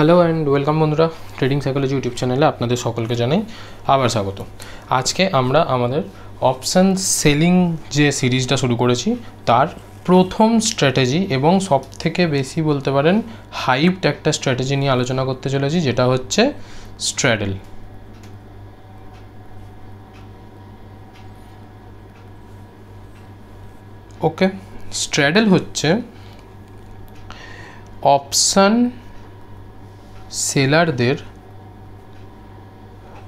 Hello and welcome বন্ধুরা, trading psychology YouTube চ্যানেলে আপনাদের সকলকে জানাই আবার স্বাগত। আজকে আমরা আমাদের অপশান সেলিং যে সিরিজটা শুরু করেছি তার প্রথম স্ট্র্যাটেজি এবং সবথেকে বেশি বলতে পারেন হাইপড একটা স্ট্র্যাটেজি নিয়ে আলোচনা করতে চলেছি, যেটা হচ্ছে স্ট্র্যাডেল। ওকে, স্ট্র্যাডেল হচ্ছে অপশান সেলারদের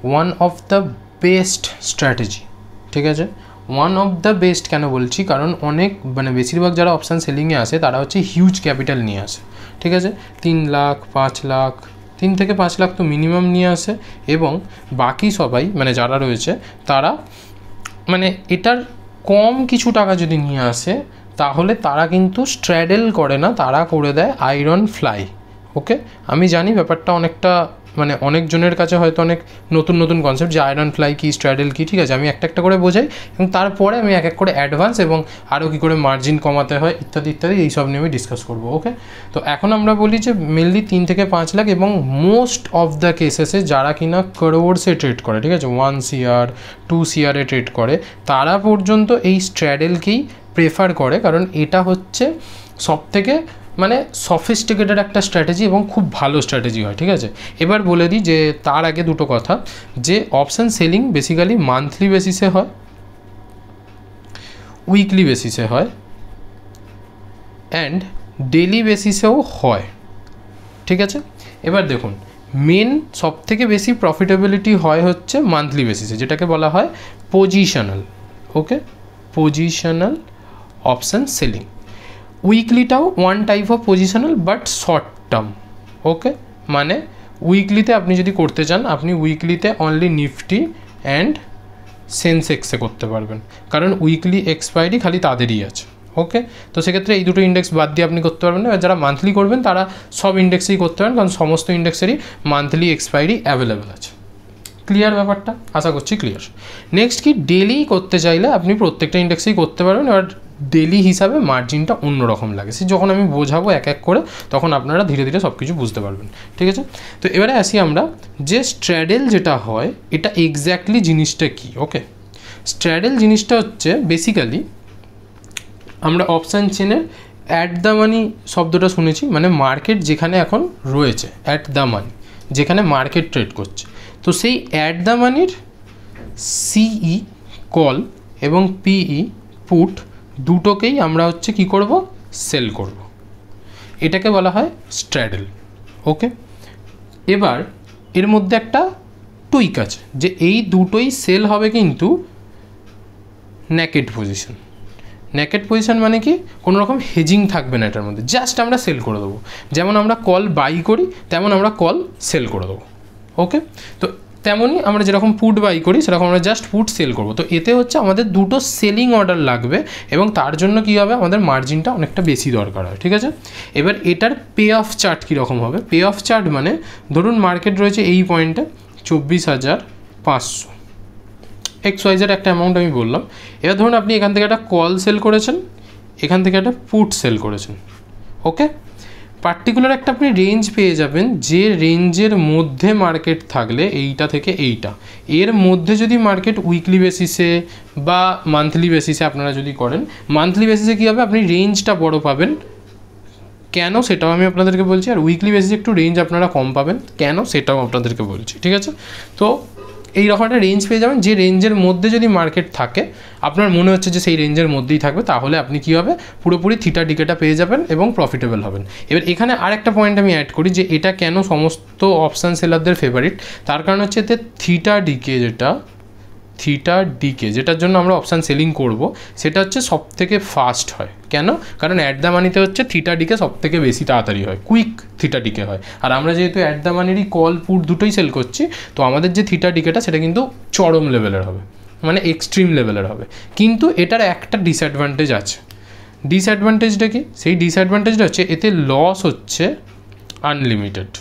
one of the best strategy. ঠিক আছে, ওয়ান অফ দ্য বেস্ট কেন বলছি, কারণ অনেক বেশিরভাগ যারা অপশান সেলিংয়ে আসে তারা হচ্ছে হিউজ ক্যাপিটাল নিয়ে আসে। ঠিক আছে, 3 লাখ 5 লাখ 3 থেকে 5 লাখ তো মিনিমাম নিয়ে আসে, এবং বাকি সবাই যারা রয়েছে তারা এটার কম কিছু টাকা যদি নিয়ে আসে তাহলে তারা কিন্তু স্ট্র্যাডেল করে না, তারা করে দেয় আয়রন ফ্লাই। ওকে, আমি জানি ব্যাপারটা অনেকটা অনেকজনের কাছে হয়তো অনেক নতুন নতুন কনসেপ্ট, যে আয়রন ফ্লাই কী, স্ট্র্যাডেল কী। ঠিক আছে, আমি একটা একটা করে বোঝাই এবং তারপরে আমি এক এক করে অ্যাডভান্স এবং আরও কী করে মার্জিন কমাতে হয় ইত্যাদি ইত্যাদি এইসব নিয়ে আমি ডিসকাস করবো। ওকে, তো এখন আমরা বলি যে মেনলি 3 থেকে 5 লাখ এবং মোস্ট অফ দ্য কেসেসে যারা কিনা করোড়সে ট্রেড করে, ঠিক আছে, 1 CR 2 CR ট্রেড করে, তারা পর্যন্ত এই স্ট্র্যাডেলকেই প্রেফার করে, কারণ এটা হচ্ছে সবথেকে সফিস্টিকেটেড একটা স্ট্র্যাটেজি এবং খুব ভালো স্ট্র্যাটেজি হয়। ঠিক আছে, এবার বলে দিই যে তার আগে দুটো কথা, যে অপশান সেলিং বেসিক্যালি মান্থলি বেসিসে হয়, উইকলি বেসিসে হয় অ্যান্ড ডেলি বেসিসেও হয়। ঠিক আছে, এবার দেখুন মেন সবথেকে বেশি প্রফিটেবিলিটি হয় হচ্ছে মান্থলি বেসিসে, যেটাকে বলা হয় positional. Okay, positional option selling. উইকলিটাও one type of positional but short term. Okay, উইকলিতে আপনি যদি করতে চান, আপনি উইকলিতে অনলি নিফটি অ্যান্ড সেন্সেক্সে করতে পারবেন, কারণ উইকলি এক্সপায়ারি খালি তাদেরই আছে। ওকে, তো সেক্ষেত্রে এই দুটো ইন্ডেক্স বাদ দিয়ে আপনি করতে পারবেন না। যারা মান্থলি করবেন তারা সব ইন্ডেক্সেই করতে পারেন, কারণ সমস্ত ইন্ডেক্সেরই মান্থলি এক্সপায়ারি অ্যাভেলেবেল আছে। ক্লিয়ার ব্যাপারটা? আশা করছি ক্লিয়ার। নেক্সট কি, ডেলি করতে চাইলে আপনি প্রত্যেকটা ইন্ডেক্সেই করতে পারবেন, এবার ডেলি হিসাবে মার্জিনটা অন্যরকম লাগে। সে যখন আমি বোঝাবো এক এক করে তখন আপনারা ধীরে ধীরে সব কিছু বুঝতে পারবেন। ঠিক আছে, তো এবারে আসি আমরা যে স্ট্র্যাডেল যেটা হয় এটা এক্স্যাক্টলি জিনিসটা কি। ওকে, স্ট্র্যাডেল জিনিসটা হচ্ছে বেসিক্যালি আমরা অপশান চেনের অ্যাট দ্য মানি শব্দটা শুনেছি, মার্কেট যেখানে এখন রয়েছে, অ্যাট দ্য মানি যেখানে মার্কেট ট্রেড করছে, তো সেই অ্যাট দ্য মানির সিই কল এবং পিই পুট দুটোকেই আমরা হচ্ছে কি করব, সেল করব। এটাকে বলা হয় স্ট্র্যাডেল। ওকে, এবার এর মধ্যে একটা টুইক আছে, যে এই দুটোই সেল হবে কিন্তু নেকেড পজিশন। নেকেড পজিশন মানে কি, কোনো রকম হেজিং থাকবে না এটার মধ্যে, জাস্ট আমরা সেল করে দেবো। যেমন আমরা কল বাই করি তেমন আমরা কল সেল করে দেবো। ওকে, তো তেমনই আমরা যেরকম পুট বাই করি সেরকম আমরা জাস্ট পুট সেল করবো। তো এতে হচ্ছে আমাদের দুটো সেলিং অর্ডার লাগবে এবং তার জন্য কী হবে, আমাদের মার্জিনটা অনেকটা বেশি দরকার হয়। ঠিক আছে, এবার এটার পে অফ চার্ট কীরকম হবে? পে অফ চার্ট ধরুন মার্কেট রয়েছে এই পয়েন্টে 24,500 XYZ একটা অ্যামাউন্ট আমি বললাম। এবার ধরুন আপনি এখান থেকে একটা কল সেল করেছেন, এখান থেকে একটা পুট সেল করেছেন। ওকে, পার্টিকুলার একটা আপনি রেঞ্জ পেয়ে যাবেন, যে রেঞ্জের মধ্যে মার্কেট থাকলে এইটা থেকে এইটা, এর মধ্যে যদি মার্কেট উইকলি বেসিসে বা মান্থলি বেসিসে আপনারা যদি করেন, মান্থলি বেসিসে কী হবে, আপনি রেঞ্জটা বড় পাবেন। কেন সেটাও আমি আপনাদেরকে বলছি, আর উইকলি বেসিসে একটু রেঞ্জ আপনারা কম পাবেন, কেন সেটাও আপনাদেরকে বলছি। ঠিক আছে, তো এই রকম একটা রেঞ্জ পেয়ে যাবেন, যে রেঞ্জের মধ্যে যদি মার্কেট থাকে, আপনার মনে হচ্ছে যে সেই রেঞ্জের মধ্যেই থাকবে, তাহলে আপনি কী হবে, পুরোপুরি থিটা ডিকেটা পেয়ে যাবেন এবং প্রফিটেবল হবেন। এবার এখানে আরেকটা পয়েন্ট আমি অ্যাড করি, যে এটা কেন সমস্ত অপশান সেলারদের ফেভারিট, তার কারণ হচ্ছে এতে থিটা ডিকে যেটার জন্য আমরা অপশান সেলিং করব, সেটা হচ্ছে সব থেকে ফাস্ট হয়। কেন? কারণ অ্যাট দ্য মানিতে হচ্ছে থিটা ডিকে সব থেকে বেশি তাড়াতাড়ি হয়, কুইক থিটা ডিকে হয়। আর আমরা যেহেতু অ্যাট দ্য মানিরই কল পুট দুটোই সেল করছি, তো আমাদের যে থিটা ডিকেটা সেটা কিন্তু চরম লেভেলের হবে, এক্সট্রিম লেভেলের হবে। কিন্তু এটার একটা ডিসঅ্যাডভান্টেজ আছে। ডিসঅ্যাডভান্টেজটা কি? সেই ডিসঅ্যাডভান্টেজটা হচ্ছে এতে লস হচ্ছে আনলিমিটেড।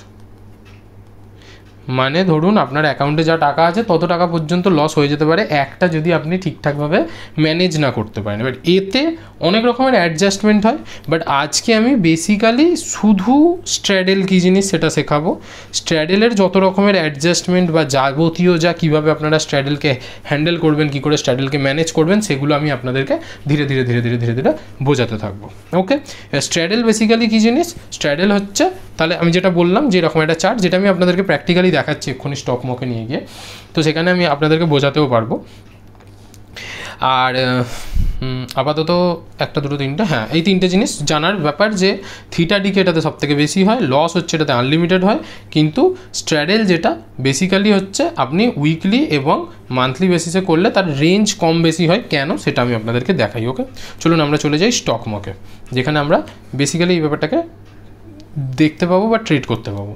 মানে ধরুন আপনার অ্যাকাউন্টে যা টাকা আছে তত টাকা পর্যন্ত লস হয়ে যেতে পারে একটা, যদি আপনি ঠিকঠাকভাবে ম্যানেজ না করতে পারেন। বাট এতে অনেক রকমের অ্যাডজাস্টমেন্ট হয়, বাট আজকে আমি বেসিক্যালি শুধু স্ট্র্যাডেল কী জিনিস সেটা শেখাবো। স্ট্র্যাডেলের যত রকমের অ্যাডজাস্টমেন্ট বা যাবতীয় যা কীভাবে আপনারা স্ট্র্যাডেলকে হ্যান্ডেল করবেন, কী করে স্ট্র্যাডেলকে ম্যানেজ করবেন, সেগুলো আমি আপনাদেরকে ধীরে ধীরে ধীরে ধীরে ধীরে ধীরে বোঝাতে থাকবো। ওকে, স্ট্র্যাডেল বেসিক্যালি কী জিনিস? স্ট্র্যাডেল হচ্ছে, তাহলে আমি যেটা বললাম যে এরকম একটা চার্ট, যেটা আমি আপনাদেরকে প্র্যাকটিক্যালি দেখাচ্ছি এক্ষুনি স্টক মকে নিয়ে গিয়ে, তো সেখানে আমি আপনাদেরকে বোঝাতেও পারবো। আর আপাতত একটা দুটো তিনটে, হ্যাঁ এই তিনটে জিনিস জানার ব্যাপার, যে থিটা ডিকে এটাতে সবথেকে বেশি হয়, লস হচ্ছে এটাতে আনলিমিটেড হয়, কিন্তু স্ট্র্যাডেল যেটা বেসিক্যালি হচ্ছে আপনি উইকলি এবং মান্থলি বেসিসে করলে তার রেঞ্জ কম বেশি হয়। কেন সেটা আমি আপনাদেরকে দেখাই। ওকে, চলুন আমরা চলে যাই স্টক মকে, যেখানে আমরা বেসিক্যালি এই ব্যাপারটাকে দেখতে পাবো বা ট্রেড করতে পাবো।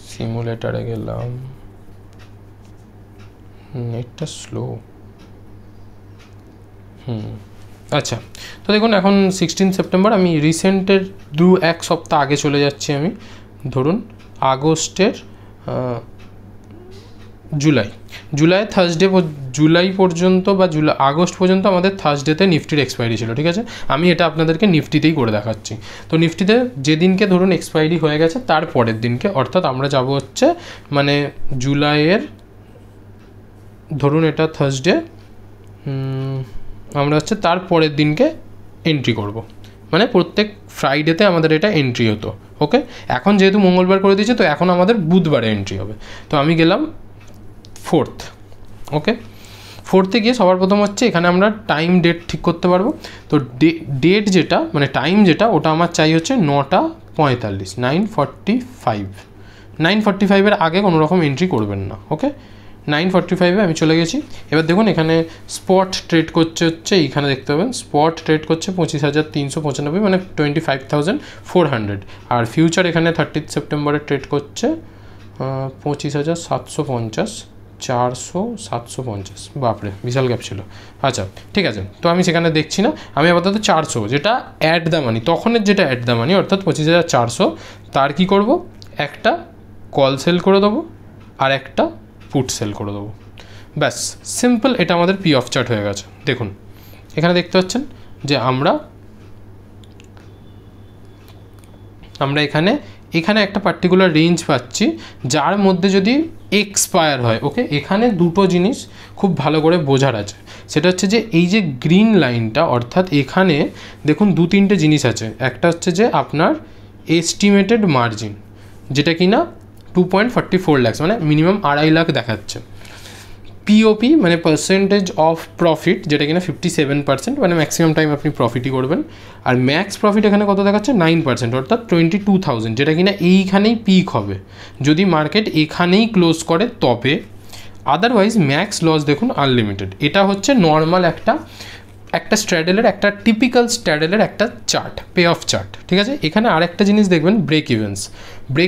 সিমুলেটারে গেলাম, নেটটা স্লো। আচ্ছা, তো দেখুন এখন 16 সেপ্টেম্বর, আমি রিসেন্টের এক সপ্তাহ আগে চলে যাচ্ছি। আমি ধরুন আগস্টের জুলাই থার্সডে, জুলাই পর্যন্ত বা আগস্ট পর্যন্ত আমাদের থার্সডেতে নিফটির এক্সপায়ারি ছিল, ঠিক আছে। আমি এটা আপনাদেরকে নিফটিতেই করে দেখাচ্ছি। তো নিফটিতে যেদিনকে ধরুন এক্সপায়ারি হয়ে গেছে তার পরের দিনকে, অর্থাৎ আমরা যাব হচ্ছে মানে জুলাইয়ের, ধরুন এটা থার্সডে, আমরা হচ্ছে তার পরের দিনকে এন্ট্রি করব, মানে প্রত্যেক ফ্রাইডেতে আমাদের এটা এন্ট্রি হতো। ওকে, এখন যেহেতু মঙ্গলবার করে দিয়েছে, তো এখন আমাদের বুধবারে এন্ট্রি হবে। তো আমি গেলাম 4th। ওকে, 4th গিয়ে সবার প্রথম হচ্ছে এখানে আমরা টাইম ডেট ঠিক করতে পারবো। তো ডেট যেটা মানে টাইম যেটা, ওটা আমার চাই হচ্ছে 9:45, 9:45 আগে কোনো রকম এন্ট্রি করবেন না। ওকে, 9:45 আমি চলে গেছি। এবার দেখুন এখানে স্পট ট্রেড করছে হচ্ছে, এইখানে দেখতে পাবেন স্পট ট্রেড করছে 25,395, মানে 25,400। আর ফিউচার এখানে 30 সেপ্টেম্বরে ট্রেড করছে 25,750, 400, 750। বাপরে, বিশাল গ্যাপ ছিল। আচ্ছা ঠিক আছে, তো আমি সেখানে দেখছি না, আমি আপাতত 400, যেটা অ্যাট দ্য মানি, তখনের যেটা অ্যাট দ্য মানি অর্থাৎ 25,400, তার কি করব, একটা কল সেল করে দেবো আর একটা পুট সেল করে দেবো, ব্যাস সিম্পল। এটা আমাদের পি অফ চার্ট হয়ে গেছে। দেখুন এখানে দেখতে পাচ্ছেন যে আমরা এখানে একটা পার্টিকুলার রেঞ্জ পাচ্ছি, যার মধ্যে যদি এক্সপায়ার হয়। ওকে, এখানে দুটো জিনিস খুব ভালো করে বোঝার আছে, সেটা হচ্ছে যে এই যে গ্রিন লাইনটা, অর্থাৎ এখানে দেখুন 2-3টে জিনিস আছে। একটা হচ্ছে যে আপনার এস্টিমেটেড মার্জিন, যেটা কিনা 2.44 লাখ, মানে মিনিমাম 2.5 লাখ দেখাচ্ছে। পিওপি মানে পার্সেন্টেজ অফ প্রফিট, যেটা কিনা 57%, মানে ম্যাক্সিমাম টাইম আপনি প্রফিটই করবেন। আর ম্যাক্স প্রফিট এখানে কত দেখাচ্ছে, 9%, অর্থাৎ 22,000, যেটা কিনা এইখানেই পিক হবে যদি মার্কেট এখানেই ক্লোজ করে তবে, আদারওয়াইজ ম্যাক্স লস দেখুন আনলিমিটেড। এটা হচ্ছে নর্মাল একটা স্ট্র্যাডেলের, একটা টিপিক্যাল স্ট্র্যাডেলের একটা চার্ট, পে অফ চার্ট, ঠিক আছে। এখানে আরেকটা জিনিস দেখবেন, ব্রেক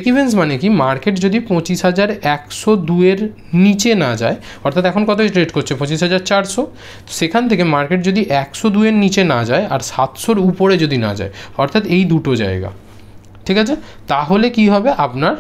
ইভেন্স মানে কি, মার্কেট যদি 25,102 নিচে না যায়, অর্থাৎ এখন কত ট্রেড করছে 25,400, সেখান থেকে মার্কেট যদি 102 নিচে না যায় আর 700 উপরে যদি না যায়, অর্থাৎ এই দুটো জায়গা, ঠিক আছে, তাহলে কি হবে, আপনার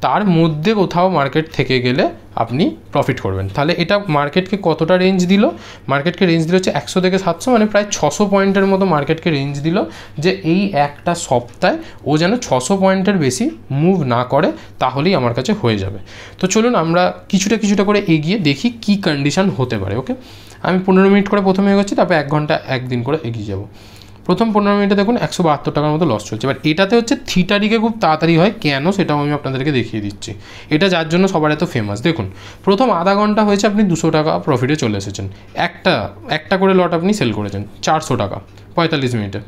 তার মধ্যে কোথাও মার্কেট থেকে গেলে আপনি প্রফিট করবেন। তাহলে এটা মার্কেটকে কতটা রেঞ্জ দিল, মার্কেটকে রেঞ্জ দিল হচ্ছে 100 থেকে 700, মানে প্রায় 600 পয়েন্টের মতো মার্কেটকে রেঞ্জ দিল, যে এই একটা সপ্তাহে ও যেন 600 পয়েন্টের বেশি মুভ না করে, তাহলেই আমার কাছে হয়ে যাবে। তো চলুন আমরা কিছুটা করে এগিয়ে দেখি কি কন্ডিশন হতে পারে। ওকে, আমি 15 মিনিট করে প্রথমে এগোচ্ছি, তারপর 1 ঘন্টা একদিন করে এগিয়ে যাব। প্রথম 15 মিনিটে দেখুন 172 টাকার মতো লস চলছে। এবার এটাতে হচ্ছে থিটা ডিকে খুব তাড়াতাড়ি হয়, কেন সেটাও আমি আপনাদেরকে দেখিয়ে দিচ্ছি। এটা যার জন্য সবার এত ফেমাস। দেখুন প্রথম আধা ঘন্টা হয়েছে আপনি 200 টাকা প্রফিটে চলে এসেছেন, একটা করে লট আপনি সেল করেছেন 400 টাকা 45 মিনিটে,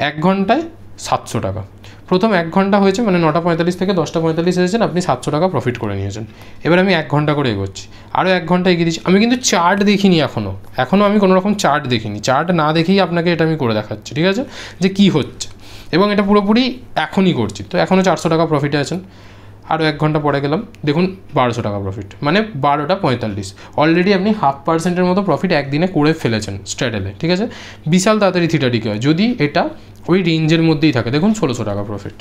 1 ঘন্টায় 700 টাকা। প্রথম 1 ঘন্টা হয়েছে, মানে 9:45 থেকে 10:45 এসেছেন, আপনি 700 টাকা প্রফিট করে নিয়েছেন। এবার আমি 1 ঘন্টা করে এগোচ্ছি, আরও 1 ঘন্টা এগিয়ে দিচ্ছি। আমি কিন্তু চার্ট দেখিনি এখনও আমি কোনো রকম চার্ট দেখিনি, চার্ট না দেখেই আপনাকে এটা আমি করে দেখাচ্ছি, ঠিক আছে, যে কী হচ্ছে, এবং এটা পুরোপুরি এখনই করছি। তো এখনও 400 টাকা প্রফিটে আছেন। আরও 1 ঘন্টা পরে গেলাম, দেখুন 1200 টাকা প্রফিট, মানে 12:45। অলরেডি আপনি 0.5% মতো প্রফিট একদিনে করে ফেলেছেন স্ট্র্যাডেলে, ঠিক আছে। বিশাল তাড়াতাড়ি থিটা ডিকে হয়, যদি এটা ওই রেঞ্জের মধ্যেই থাকে। দেখুন 1600 টাকা প্রফিট,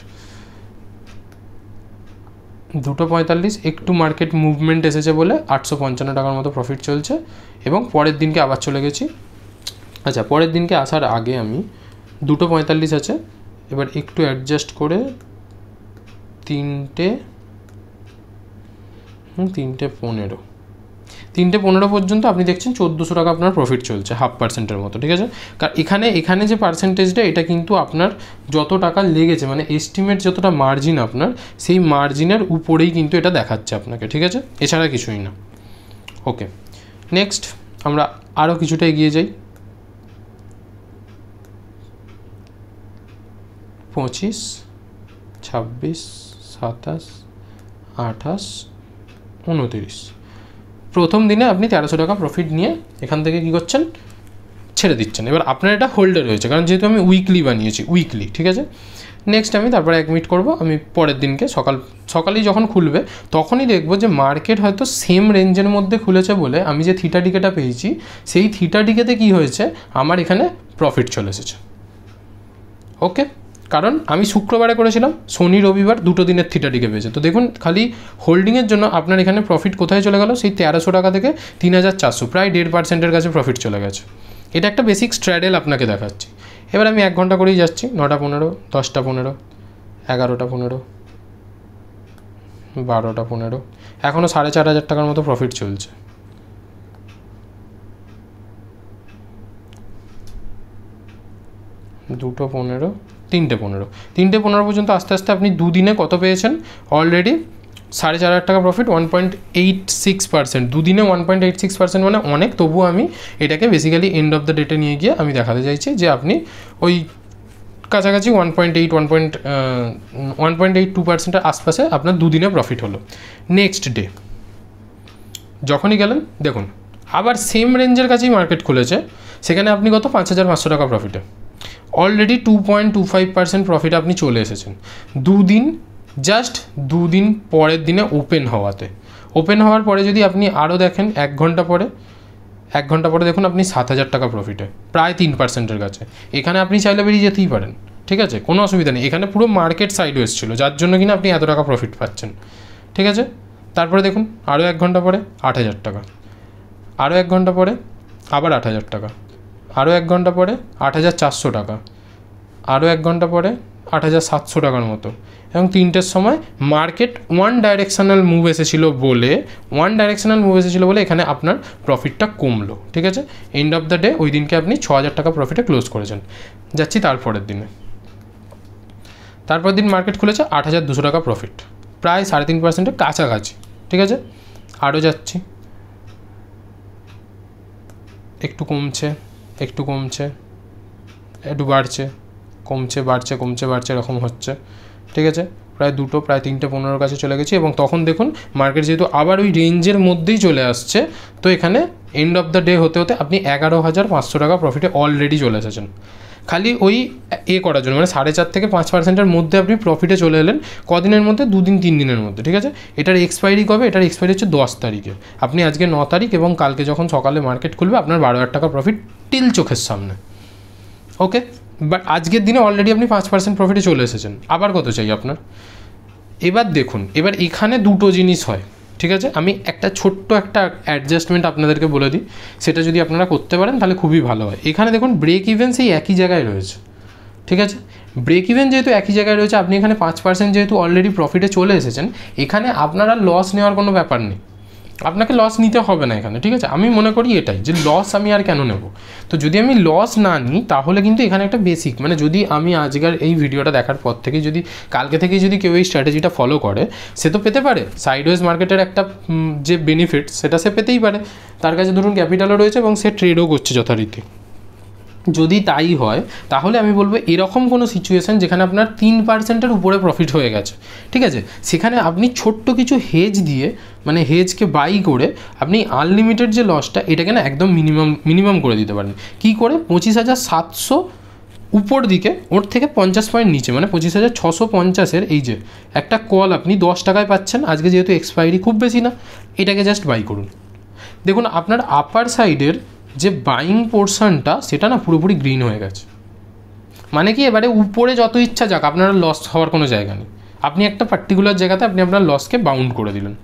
2:45 একটু মার্কেট মুভমেন্ট এসেছে বলে 855 টাকার মতো প্রফিট চলছে। এবং পরের দিনকে আবার চলে গেছি। আচ্ছা, পরের দিনকে আসার আগে আমি 2:45 আছে, এবার একটু অ্যাডজাস্ট করে 3:15 পর্যন্ত আপনি দেখছেন 1400 টাকা আপনার প্রফিট চলছে, 0.5% মতো। ঠিক আছে, কারণ এখানে যে পার্সেন্টেজটা, এটা কিন্তু আপনার যত টাকা লেগেছে, মানে এস্টিমেট যতটা মার্জিন আপনার, সেই মার্জিনের উপরেই কিন্তু এটা দেখাচ্ছে আপনাকে। ঠিক আছে, এছাড়া কিছুই না। ওকে, নেক্সট আমরা আরও কিছুটা এগিয়ে যাই। 25, 26, 27, 28, 29 প্রথম দিনে আপনি 1300 টাকা প্রফিট নিয়ে এখান থেকে কী করছেন, ছেড়ে দিচ্ছেন। এবার আপনার এটা হোল্ডে রয়েছে, কারণ যেহেতু আমি উইকলি বানিয়েছি, উইকলি। ঠিক আছে, নেক্সট আমি তারপরে অ্যাডমিট করব। আমি পরের দিনকে সকালেই যখন খুলবে, তখনই দেখব যে মার্কেট হয়তো সেম রেঞ্জের মধ্যে খুলেছে বলে আমি যে থিটা ডিকেটা পেয়েছি, সেই থিটা ডিকেতে কী হয়েছে, আমার এখানে প্রফিট চলে এসেছে। ওকে, কারণ আমি শুক্রবারে করেছিলাম, শনি রবিবার দুটো দিনের থিটা ডিকে পেয়েছে। তো দেখুন, খালি হোল্ডিংয়ের জন্য আপনার এখানে প্রফিট কোথায় চলে গেল, সেই 1300 টাকা থেকে 3400, প্রায় 1.5%-এর কাছে প্রফিট চলে গেছে। এটা একটা বেসিক স্ট্র্যাডেল আপনাকে দেখাচ্ছি। এবার আমি 1 ঘন্টা করেই যাচ্ছি। 9:15, 10:15, 11:15, 12:15, এখনও 4500 টাকার মতো প্রফিট চলছে। 2:15, 3:15, 3:15 পর্যন্ত আস্তে আস্তে আপনি দুদিনে কত পেয়েছেন, অলরেডি 4500 টাকা প্রফিট, 1.86%। দুদিনে 1.86% মানে অনেক। তবুও আমি এটাকে বেসিক্যালি এন্ড অফ দ্য ডেটে নিয়ে গিয়ে আমি দেখাতে চাইছি যে আপনি ওই কাছাকাছি 1.82%-এর আশপাশে আপনার দুদিনে প্রফিট হলো। নেক্সট ডে যখনই গেলেন, দেখুন আবার সেম রেঞ্জের কাছেই মার্কেট খুলেছে, সেখানে আপনি কত, 5500 টাকা প্রফিটে, অলরেডি 2.25% প্রফিট আপনি চলে এসেছেন। জাস্ট দুদিন পরের দিনে ওপেন হওয়ার পরে যদি আপনি আরও দেখেন 1 ঘন্টা পরে দেখুন আপনি 7000 টাকা প্রফিটে, প্রায় 3%-এর কাছে। এখানে আপনি চাইলে বেরিয়ে যেতেই পারেন। ঠিক আছে, কোনো অসুবিধা নেই। এখানে পুরো মার্কেট সাইডওয়েজ ছিল, যার জন্য কিনা আপনি এত টাকা প্রফিট পাচ্ছেন। ঠিক আছে, তারপরে দেখুন আরও 1 ঘন্টা পরে 8000 টাকা, আরও 1 ঘন্টা পরে আবার 8000 টাকা, আরও 1 ঘন্টা পরে 8400 টাকা, আরও 1 ঘন্টা পরে 8700 টাকার মতো। এবং 3টের সময় মার্কেট ওয়ান ডাইরেকশনাল মুভ এসেছিলো বলে এখানে আপনার প্রফিটটা কমলো। ঠিক আছে, এন্ড অফ দ্য ডে ওই দিনকে আপনি 6000 টাকা প্রফিটে ক্লোজ করেছেন। যাচ্ছি তারপরের দিনে। তারপরের দিন মার্কেট খুলেছে 8200 টাকা প্রফিট, প্রায় 3.5%-এর কাছাকাছি। ঠিক আছে, আরও যাচ্ছি, একটু কমছে, একটু বাড়ছে, কমছে, এরকম হচ্ছে। ঠিক আছে, প্রায় 3:15 কাছে চলে গেছি। এবং তখন দেখুন মার্কেট যেহেতু আবার ওই রেঞ্জের মধ্যেই চলে আসছে, তো এখানে এন্ড অফ দ্য ডে হতে আপনি 11500 টাকা প্রফিটে অলরেডি চলে এসেছেন। খালি ওই করার জন্য, মানে 4.5 থেকে 5%-এর মধ্যে আপনি প্রফিটে চলে এলেন। কদিনের মধ্যে, 2-3 দিনের মধ্যে। ঠিক আছে, এটার এক্সপায়ারি কবে, এটার এক্সপায়ারি হচ্ছে 10 তারিখে। আপনি আজকে 9 তারিখ এবং কালকে যখন সকালে মার্কেট খুলবে আপনার 12,000 টাকা প্রফিট টিল চোখের সামনে। ওকে, বাট আজকের দিনে অলরেডি আপনি 5% প্রফিটে চলে এসেছেন। আবার কত চাই আপনার? এবার দেখুন, এবার এখানে দুটো জিনিস হয়। ঠিক আছে, আমি ছোট্ট একটা অ্যাডজাস্টমেন্ট আপনাদেরকে বলে দিই, সেটা যদি আপনারা করতে পারেন তাহলে খুবই ভালো হয়। এখানে দেখুন ব্রেক ইভেন সেই একই জায়গায় রয়েছে। ঠিক আছে, ব্রেক ইভেন যেহেতু একই জায়গায় রয়েছে, আপনি এখানে 5% যেহেতু অলরেডি প্রফিটে চলে এসেছেন, এখানে আপনারা লস নেওয়ার কোনো ব্যাপার নেই। আপনাকে লস নিতে হবে না এখানে। ঠিক আছে, আমি মনে করি এটাই, যে লস আমি আর কেন নেব। তো যদি আমি লস না নিই তাহলে কিন্তু এখানে একটা বেসিক, মানে যদি আমি আজকের এই ভিডিওটা দেখার পর থেকে যদি কালকে থেকে যদি কেউ এই স্ট্র্যাটেজিটা ফলো করে, সে তো পেতে পারে সাইডওয়েজ মার্কেটের একটা যে বেনিফিট, সেটা সে পেতেই পারে। তার কাছে ধরুন ক্যাপিটালও রয়েছে এবং সে ট্রেডও করছে যথারীতি। যদি তাই হয় তাহলে আমি বলবো এরকম কোনো সিচুয়েশান যেখানে আপনার 3%-এর উপরে প্রফিট হয়ে গেছে, ঠিক আছে, সেখানে আপনি ছোট্ট কিছু হেজ দিয়ে, মানে হেজকে বাই করে আপনি আনলিমিটেড যে লসটা, এটাকে না একদম মিনিমাম করে দিতে পারেন। কী করে? 25,700 উপর দিকে, ওর থেকে 50 পয়েন্ট নিচে, মানে 25,650-এর এই যে একটা কল আপনি 10 টাকায় পাচ্ছেন। আজকে যেহেতু এক্সপায়ারি খুব বেশি না, এটাকে জাস্ট বাই করুন। দেখুন আপনার আপার সাইডের যে বাইং পোর্শনটা, সেটা না পুরোপুরি গ্রিন হয়ে গেছে। মানে কি এবারে উপরে যত ইচ্ছা যাক, আপনার লস হওয়ার কোনো জায়গা নেই, আপনি একটা পার্টিকুলার জায়গাতে আপনি আপনার লসকে বাউন্ড করে দিলেন।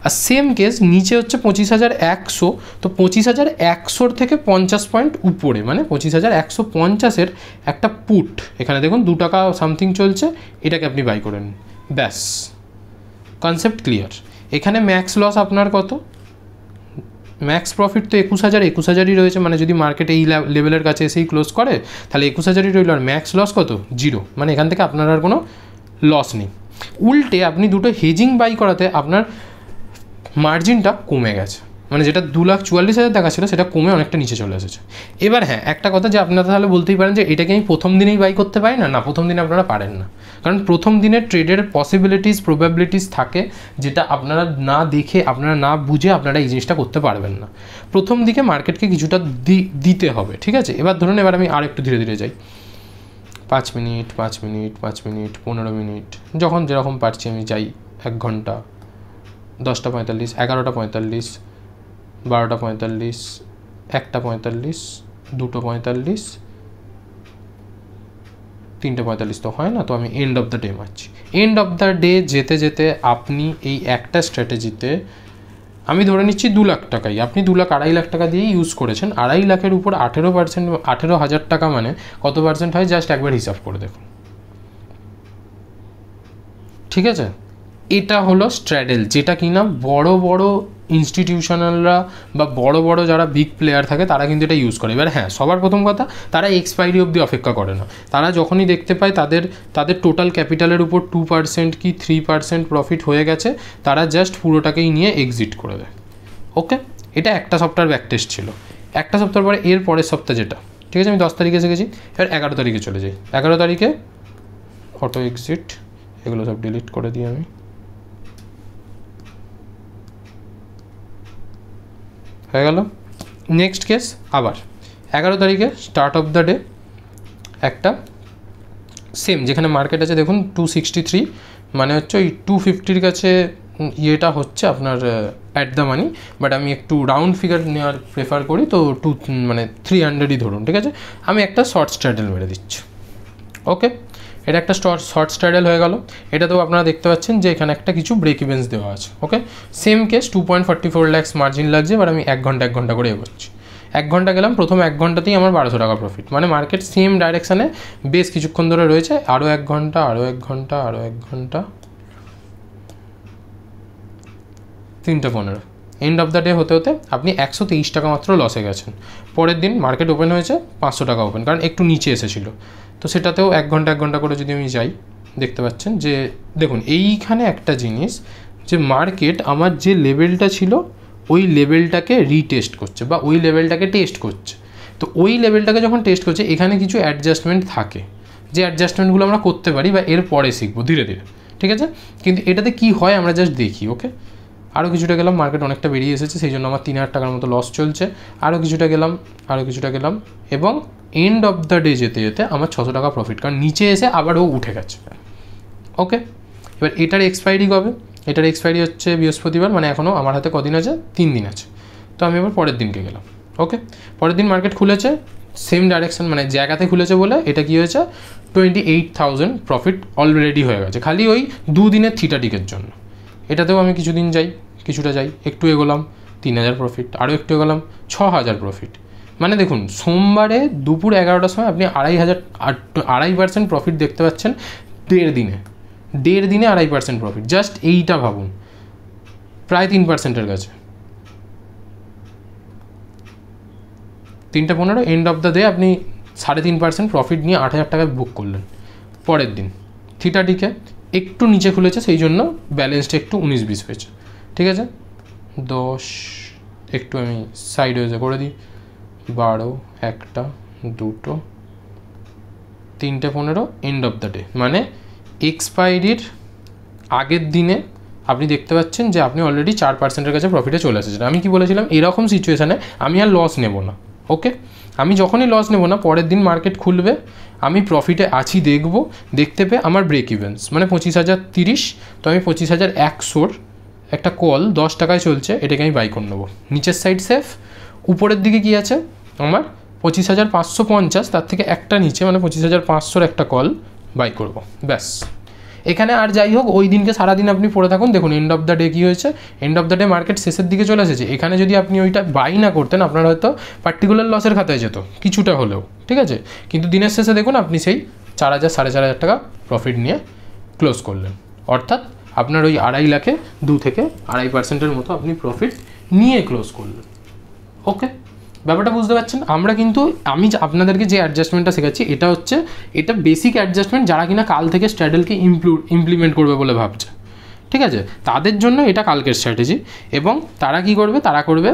আর সেম কেস নিচে হচ্ছে 25,100, তো 25,100 থেকে 50 পয়েন্ট উপরে মানে 25,150-এর একটা পুট, এখানে দেখুন 2 টাকা সামথিং চলছে, এটাকে আপনি বাই করেন, ব্যাস কনসেপ্ট ক্লিয়ার। এখানে ম্যাক্স লস আপনার কত, ম্যাক্স প্রফিট তো 21,000ই রয়েছে, মানে যদি মার্কেট এই লেভেলের কাছে এসেই ক্লোজ করে তাহলে 21,000ই রইল, আর ম্যাক্স লস কত 0, মানে এখান থেকে আপনার আর কোনো লস নেই। উল্টে আপনি দুটো হেজিং বাই করাতে আপনার মার্জিনটা কমে গেছে, মানে যেটা 2,44,000 দেখা ছিল সেটা কমে অনেকটা নিচে চলে এসেছে। এবার হ্যাঁ একটা কথা যে আপনারা তাহলে বলতেই পারেন যে এটাকে আমি প্রথম দিনেই বাই করতে পারি না, প্রথম দিনে আপনারা পারেন না, কারণ প্রথম দিনের ট্রেডের পসিবিলিটিস প্রবাবিলিটিস থাকে যেটা আপনারা না দেখে আপনারা না বুঝে আপনারা এই জিনিসটা করতে পারবেন না। প্রথম দিকে মার্কেটকে কিছুটা দিতে হবে, ঠিক আছে। এবার ধরুন এবার আমি আর একটু ধীরে ধীরে যাই, 5 মিনিট 5 মিনিট 5 মিনিট 15 মিনিট, যখন যেরকম পারছি আমি যাই, 1 ঘন্টা, 10টা 45, 11টা 45, 12টা 45, 1টা 45, 2টো 45, 3টে 45 তো হয় না, তো আমি এন্ড অফ দ্য ডে মারছি। এন্ড অফ দ্য ডে যেতে যেতে আপনি এই একটা স্ট্র্যাটেজিতে আমি ধরে নিচ্ছি 2 লাখ টাকাই, আপনি 2 লাখ 2.5 লাখ টাকা দিয়েই ইউজ করেছেন, 2.5 লাখের উপর 18%, 18,000 টাকা মানে কত পার্সেন্ট হয় জাস্ট একবার হিসাব করে দেখুন, ঠিক আছে। এটা হলো স্ট্র্যাডেল, যেটা কিনা বড় বড় ইনস্টিটিউশনালরা বা বড় বড় যারা বিগ প্লেয়ার থাকে তারা কিন্তু এটা ইউজ করে। এবার হ্যাঁ সবার প্রথম কথা, তারা এক্সপায়ারি অবধি অপেক্ষা করে না, তারা যখনই দেখতে পায় তাদের টোটাল ক্যাপিটালের উপর 2% কি 3% প্রফিট হয়ে গেছে, তারা জাস্ট পুরোটাকেই নিয়ে এক্সিট করে দেয়। ওকে, এটা একটা সপ্তাহের ব্যাক টেস্ট ছিল। একটা সপ্তাহ পরে এর পরের সপ্তাহ যেটা, ঠিক আছে, আমি 10 তারিখে এসে গেছি, এবার 11 তারিখে চলে যাই। 11 তারিখে অটো এক্সিট, এগুলো সব ডিলিট করে দিই আমি, হয়ে গেল। নেক্সট কেস আবার 11 তারিখে স্টার্ট অফ দ্য ডে একটা সেম, যেখানে মার্কেট আছে দেখুন 263, মানে হচ্ছে ওই 250-র কাছে ইয়েটা হচ্ছে আপনার অ্যাট দ্য মানি, বাট আমি একটু রাউন্ড ফিগার নেওয়ার প্রেফার করি, তো 300ই ধরুন, ঠিক আছে। আমি একটা শর্ট স্ট্র্যাডেল মেরে দিচ্ছি। ওকে, এটা একটা শর্ট স্ট্র্যাডেল হয়ে গেল। এটাতেও আপনারা দেখতে পাচ্ছেন যে এখানে একটা কিছু ব্রেক ইভেন্স দেওয়া আছে। ওকে, সেম কেস 2.44 lakhs মার্জিন লাগছে, এবার আমি 1 ঘন্টা করে এগোচ্ছি। 1 ঘন্টা গেলাম, প্রথম 1 ঘন্টাতেই আমার 1200 টাকা প্রফিট, মানে মার্কেট সেম ডাইরেকশানে বেশ কিছুক্ষণ ধরে রয়েছে। আরও 1 ঘন্টা, আরও 1 ঘন্টা, আরও 1 ঘন্টা, 3:15, এন্ড অফ দ্য ডে হতে হতে আপনি 123 টাকা মাত্র লসে গেছেন। পরের দিন মার্কেট ওপেন হয়েছে 500 টাকা ওপেন, কারণ একটু নিচে এসেছিলো, তো সেটাতেও 1 ঘন্টা করে যদি আমি যাই, দেখতে পাচ্ছেন যে দেখুন এইখানে একটা জিনিস, যে মার্কেট আমার যে লেভেলটা ছিল ওই লেভেলটাকে রিটেস্ট করছে বা ওই লেভেলটাকে টেস্ট করছে। তো ওই লেভেলটাকে যখন টেস্ট করছে এখানে কিছু অ্যাডজাস্টমেন্ট থাকে, যে অ্যাডজাস্টমেন্টগুলো আমরা করতে পারি বা এর পরে শিখবো ধীরে ধীরে, ঠিক আছে। কিন্তু এটাতে কি হয় আমরা জাস্ট দেখি। ওকে, আরও কিছুটা গেলাম, মার্কেট অনেকটা বেরিয়ে এসেছে, সেই জন্য আমার 3,000 টাকার মতো লস চলছে। আরও কিছুটা গেলাম এবং এন্ড অফ দ্য ডে যেতে যেতে আমার 600 টাকা প্রফিট, কারণ নিচে এসে আবার ও উঠে গেছে। ওকে, এবার এটার এক্সপায়ারি কবে? এটার এক্সপায়ারি হচ্ছে বৃহস্পতিবার, মানে এখনও আমার হাতে কদিন আছে? 3 দিন আছে। তো আমি এবার পরের দিনকে গেলাম। ওকে, পরের দিন মার্কেট খুলেছে সেম ডাইরেকশন, মানে জায়গাতে খুলেছে বলে এটা কী হয়েছে, 28,000 প্রফিট অলরেডি হয়ে গেছে, খালি ওই 2 দিনের থিটাটিকের জন্য। এটাতেও আমি কিছুটা যাই, একটু এগোলাম 3,000 প্রফিট, আরও একটু এগোলাম 6,000 প্রফিট। মানে দেখুন সোমবারে দুপুর 11টার সময় আপনি 2.5% প্রফিট দেখতে পাচ্ছেন 1.5 দিনে, 2.5% প্রফিট, জাস্ট এইটা ভাবুন, প্রায় 3%-এর কাছে। 3:15 এন্ড অফ দ্য ডে আপনি 3.5% প্রফিট নিয়ে 8,000 টাকায় বুক করলেন। পরের দিন থিটাটিকে একটু নিচে খুলেছে, সেই জন্য ব্যালেন্সটা একটু 19-20 হয়েছে, ঠিক আছে। 10 একটু আমি সাইড ওয়েজে করে দিই, 12, 1টা 2টো 3:15 এন্ড অফ দ্য ডে, মানে এক্সপায়ারির আগের দিনে আপনি দেখতে পাচ্ছেন যে আপনি অলরেডি 4%-এর কাছে প্রফিটে চলে এসেছেন। আমি কি বলেছিলাম, এরকম সিচুয়েশানে আমি আর লস নেব না। ওকে, আমি যখনই লস নেব না, পরের দিন মার্কেট খুলবে, আমি প্রফিটে আছি দেখতে পেয়ে আমার ব্রেক ইভেন্স মানে 25,030, তো আমি 25,100-র একটা কল 10 টাকায় চলছে, এটাকে আমি বাই করে নেবো। নিচের সাইড সেফ, উপরের দিকে কি আছে আমার 25,550, তার থেকে একটা নিচে মানে 25,500 একটা কল বাই করব, ব্যাস। এখানে আর যাই হোক ওই দিনকে সারাদিন আপনি পড়ে থাকুন, দেখুন এন্ড অফ দ্য ডে কী হয়েছে, end of the day market শেষের দিকে চলে এসেছে। এখানে যদি আপনি ওইটা বাই না করতেন আপনার হয়তো পার্টিকুলার লসের খাতায় যেত কিছুটা হলেও, ঠিক আছে, কিন্তু দিনের শেষে দেখুন আপনি সেই 4,000 4,500 টাকা প্রফিট নিয়ে ক্লোজ করলেন, অর্থাৎ আপনার ওই 2.5 লাখে 2 থেকে 2.5% মতো আপনি প্রফিট নিয়ে ক্লোজ করলেন। ওকে, ব্যাপারটা বুঝতে পারছেন? আমরা কিন্তু আমি আপনাদেরকে যে অ্যাডজাস্টমেন্টটা শেখাচ্ছি এটা বেসিক অ্যাডজাস্টমেন্ট, যারা কিনা কাল থেকে স্ট্র্যাটেলকে ইমপ্লিমেন্ট করবে বলে ভাবছে, ঠিক আছে, তাদের জন্য এটা কালকের স্ট্র্যাটেজি। এবং তারা কি করবে, তারা করবে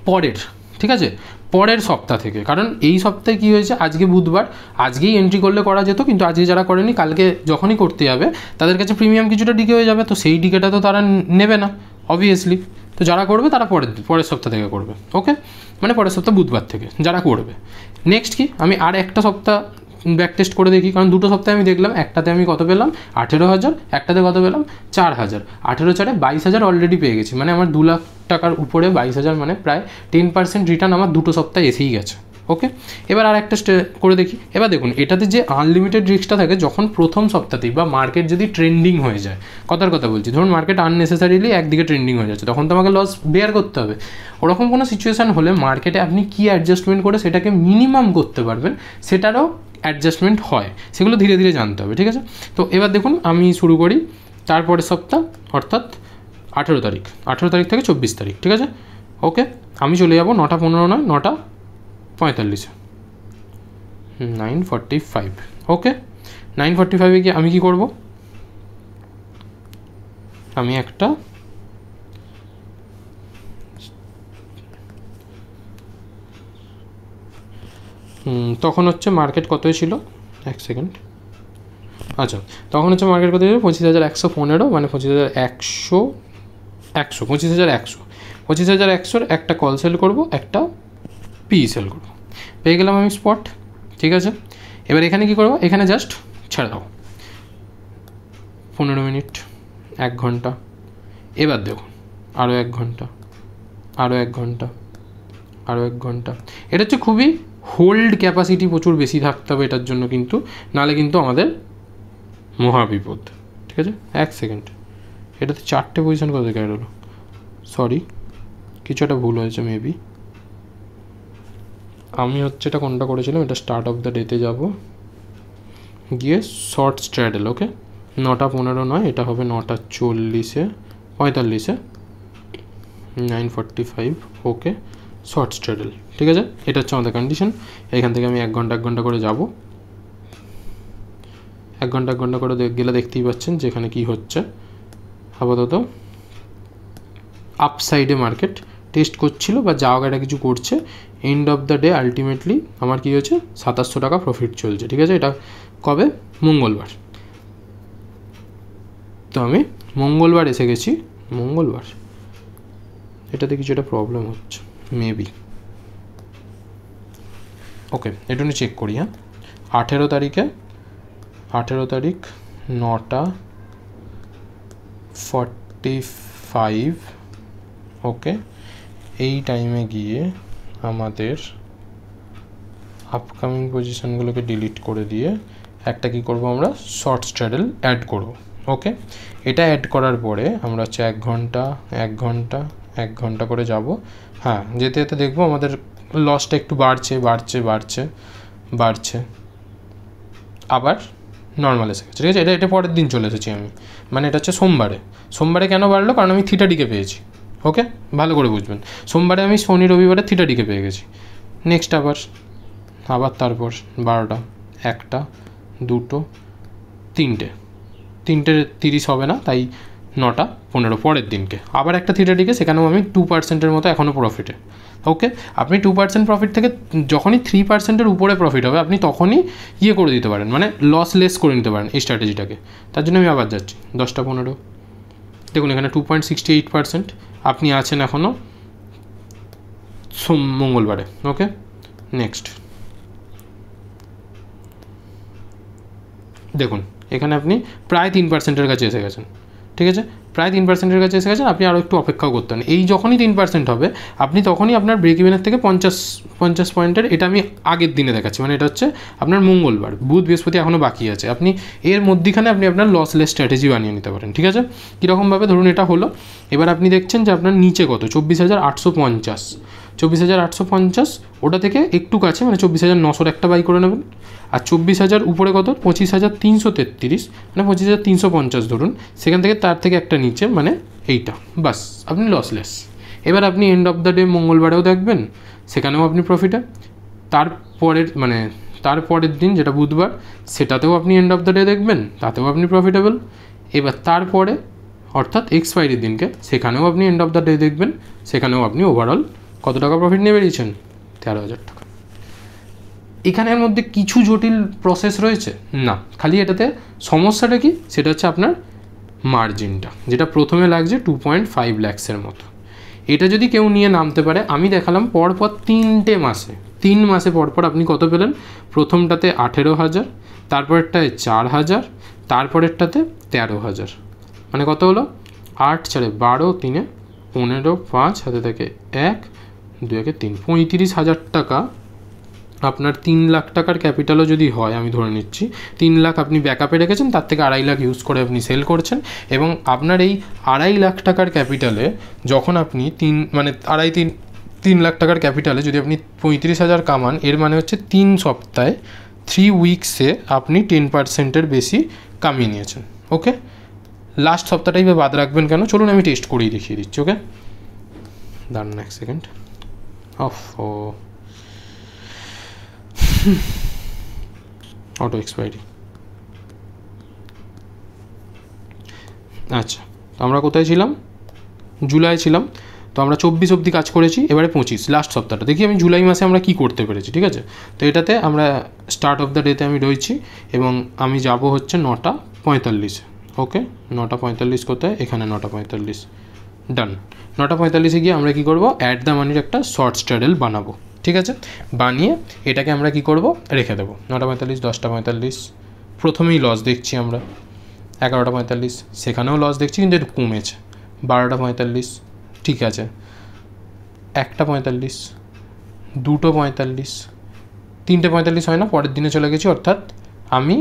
পরের, ঠিক আছে, পরের সপ্তাহ থেকে। কারণ এই সপ্তাহে কী হয়েছে, আজকে বুধবার, আজকেই এন্ট্রি করলে করা যেত, কিন্তু আজকে যারা করেনি কালকে যখনই করতে যাবে তাদের কাছে প্রিমিয়াম কিছুটা ডিকে হয়ে যাবে, তো সেই ডিকেটা তো তারা নেবে না অবভিয়াসলি। তো যারা করবে তারা পরের সপ্তাহ থেকে করবে। ওকে, মানে পরের সপ্তাহ বুধবার থেকে যারা করবে। নেক্সট কি, আমি আর একটা সপ্তাহ ব্যাক টেস্ট করে দেখি, কারণ দুটো সপ্তাহে আমি দেখলাম, একটাতে আমি কত পেলাম 18,000, একটাতে কত পেলাম 4,000। 18 22,000 অলরেডি পেয়ে গেছি, মানে আমার 2 লাখ টাকার উপরে 22,000, মানে প্রায় 10% রিটার্ন আমার দুটো সপ্তাহে এসেই গেছে। ওকে, এবার আর একটা করে দেখি। এবার দেখুন এটাতে যে আনলিমিটেড রিস্কটা থাকে যখন প্রথম সপ্তাহতেই বা মার্কেট যদি ট্রেন্ডিং হয়ে যায়, কথার কথা বলছি, ধরুন মার্কেট আননেসেসারিলি একদিকে ট্রেন্ডিং হয়ে যাচ্ছে, তখন তো আমাকে লস বেয়ার করতে হবে। ওরকম কোনো সিচুয়েশান হলে মার্কেটে আপনি কী অ্যাডজাস্টমেন্ট করে সেটাকে মিনিমাম করতে পারবেন সেটারও অ্যাডজাস্টমেন্ট হয়, সেগুলো ধীরে ধীরে জানতে হবে, ঠিক আছে। তো এবার দেখুন আমি শুরু করি তারপরের সপ্তাহ, অর্থাৎ 18 তারিখ, 18 তারিখ থেকে 24 তারিখ, ঠিক আছে। ওকে, আমি চলে যাবো 9:15 নয় 9:45, 9:45। ওকে, 9:45-এ গিয়ে আমি কী করব, আমি একটা তখন হচ্ছে মার্কেট কতই ছিল, এক সেকেন্ড, আচ্ছা তখন হচ্ছে মার্কেট কত ছিল 25,115, মানে 25,100, 25,100 একটা কল সেল করবো, একটা পি সেল করবো, পেয়ে গেলাম আমি স্পট, ঠিক আছে। এবার এখানে কি করবো, এখানে জাস্ট ছেড়ে দাও 15 মিনিট, 1 ঘন্টা, এবার দেখুন আরও 1 ঘন্টা, আরও 1 ঘন্টা, আরও 1 ঘন্টা। এটা হচ্ছে খুবই হোল্ড ক্যাপাসিটি প্রচুর বেশি থাকতে হবে এটার জন্য, কিন্তু নাহলে কিন্তু আমাদের মহাবিপদ, ঠিক আছে। 1 সেকেন্ড, এটাতে 4টে পজিশন কত ক্যারেট হলো, সরি কিছু একটা ভুল হয়েছে মেবি, আমি হচ্ছে এটা কোনটা করেছিলাম, এটা স্টার্ট অফ দ্য ডেতে যাব, গিয়ে শর্ট স্ট্র্যাডেল। ওকে, 9:15 নয়, এটা হবে 9:40-এ 45-এ 9:45। ওকে, শর্ট স্ট্র্যাডেল, ঠিক আছে, এটা হচ্ছে আমাদের কন্ডিশন। এখান থেকে আমি 1 ঘন্টা করে যাব, 1 ঘন্টা করে গেলে দেখতেই পাচ্ছেন যে এখানে কী হচ্ছে। আপাতত আপসাইডে মার্কেট টেস্ট করছিল বা জায়গাটা কিছু করছে, end of the day ultimately আমার কী হয়েছে 2700 টাকা প্রফিট চলছে, ঠিক আছে। এটা কবে, মঙ্গলবার। তো আমি মঙ্গলবার এসে গেছি, মঙ্গলবার, এটাতে কিছু একটা প্রবলেম হচ্ছে মেবি। ওকে, এটা নিয়ে চেক করি। হ্যাঁ, 18 তারিখ 9:45। ওকে, এই টাইমে গিয়ে আমাদের আপকামিং পজিশনগুলোকে ডিলিট করে দিয়ে একটা কী করবো, আমরা শর্ট স্ট্র্যাডেল অ্যাড করব। ওকে, এটা অ্যাড করার পরে আমরা হচ্ছে 1 ঘন্টা করে যাব। হ্যাঁ, যেতে যেতে দেখবো আমাদের লসটা একটু বাড়ছে, আবার নর্মাল এসে গেছে, ঠিক আছে। এটা পরের দিন চলে এসেছি আমি, মানে এটা হচ্ছে সোমবারে কেন বাড়লো, কারণ আমি থিটাডিকে পেয়েছি। ওকে, ভালো করে বুঝবেন, সোমবারে আমি শনি রবিবারে থিটাডিকে পেয়ে গেছি। নেক্সট আবার তারপর 12টা, 1টা, 2টো, 3:30 হবে না, তাই 9:15 পরের দিনকে আবার একটা থিটাডিকে, সেখানেও আমি 2%-এর মতো এখনও প্রফিটে। ওকে, আপনি 2% প্রফিট থেকে যখনই 3%-এর উপরে প্রফিট হবে আপনি তখনই করে দিতে পারেন, মানে লস লেস করে নিতে পারেন এই স্ট্র্যাটেজিটাকে। তার জন্য আমি আবার যাচ্ছি 10:15, দেখুন এখানে 2.68% আপনি আছেন এখনও মঙ্গলবারে। ওকে, নেক্সট দেখুন এখানে আপনি প্রায় 3%-এর কাছে এসে গেছেন, ঠিক আছে। প্রায় 3%-এর কাছে এসে গেছেন, আপনি আরও একটু অপেক্ষাও করতে পারেন। এই যখনই 3% হবে আপনি তখনই আপনার ব্রেক ইভেনের থেকে 50 পয়েন্টের, এটা আমি আগের দিনে দেখাচ্ছি, মানে এটা হচ্ছে আপনার মঙ্গলবার, বুধ বৃহস্পতি এখনও বাকি আছে, আপনি এর মধ্যেখানে আপনি আপনার লসলেস স্ট্র্যাটেজি বানিয়ে নিতে পারেন। ঠিক আছে, কীরকমভাবে ধরুন এটা হলো, এবার আপনি দেখছেন যে আপনার নিচে কত 24,850, ওটা থেকে একটু কাছে মানে 24,900 একটা বাই করে নেবেন। আর 24,000 উপরে কত 25,333, মানে 25,350 ধরুন, সেখান থেকে তার থেকে একটা নিচে মানে এইটা, বাস আপনি লসলেস। এবার আপনি এন্ড অফ দ্য ডে মঙ্গলবারেও দেখবেন, সেখানেও আপনি প্রফিটে, তারপরের দিন যেটা বুধবার, সেটাতেও আপনি এন্ড অফ দ্য ডে দেখবেন, তাতেও আপনি প্রফিটেবল। এবার তারপরে অর্থাৎ এক্সপায়ারির দিনকে, সেখানেও আপনি এন্ড অফ দ্য ডে দেখবেন, সেখানেও আপনি ওভারঅল কত টাকা প্রফিট নিয়ে বেরিয়েছেন, 13,000 টাকা। এখানের মধ্যে কিছু জটিল প্রসেস রয়েছে না, খালি এটাতে সমস্যাটা কি, সেটা হচ্ছে আপনার মার্জিনটা, যেটা প্রথমে লাগছে 2.5 lakhs-এর মতো। এটা যদি কেউ নিয়ে নামতে পারে, আমি দেখালাম পরপর 3 মাসে পরপর আপনি কত পেলেন, প্রথমটাতে 18,000, তারপরেরটায় 4,000, তারপরেরটাতে 13,000, মানে কত হলো 8 × 12, 3 15, 5 হাতে থেকে 1, 2 × 3, 35,000 টাকা। আপনার 3 লাখ টাকার ক্যাপিটালও যদি হয়, আমি ধরে নিচ্ছি 3 লাখ আপনি ব্যাকআপে রেখেছেন, তার থেকে 2.5 লাখ ইউজ করে আপনি সেল করছেন, এবং আপনার এই 2.5 লাখ টাকার ক্যাপিটালে যখন আপনি 3 লাখ টাকার ক্যাপিটালে যদি আপনি 35,000 কামান, এর মানে হচ্ছে 3 সপ্তাহে 3 উইকসে আপনি 10%-এর বেশি কামিয়ে নিয়েছেন। ওকে, লাস্ট সপ্তাহটাই বাদ রাখবেন কেন, চলুন আমি টেস্ট করেই দেখিয়ে দিচ্ছি। ওকে, দাঁড়ান এক সেকেন্ড, অটো এক্সপায়ারি। আচ্ছা, তো আমরা কোথায় ছিলাম, জুলাই ছিলাম, তো আমরা 24 অবধি কাজ করেছি, এবারে 25 লাস্ট সপ্তাহটা দেখি আমি জুলাই মাসে আমরা কি করতে পেরেছি। ঠিক আছে, তো এটাতে আমরা স্টার্ট অফ দ্য ডেতে আমি রয়েছি, এবং আমি যাব হচ্ছে 9:45। ওকে, 9:45 কোথায়, এখানে 9:45, ডান। 9:45-এ গিয়ে আমরা কী করবো, অ্যাট দ্য মানির একটা শর্ট স্ট্র্যাডেল বানাবো। ঠিক আছে, বানিয়ে এটাকে আমরা কি করব, রেখে দেবো। 9:45, 10:45, প্রথমেই লস দেখছি আমরা। 11:45, সেখানেও লস দেখছি কিন্তু একটু কমেছে। 12:45, ঠিক আছে। 1:45, 2:45, 3:45 হয় না, পরের দিনে চলে গেছি, অর্থাৎ আমি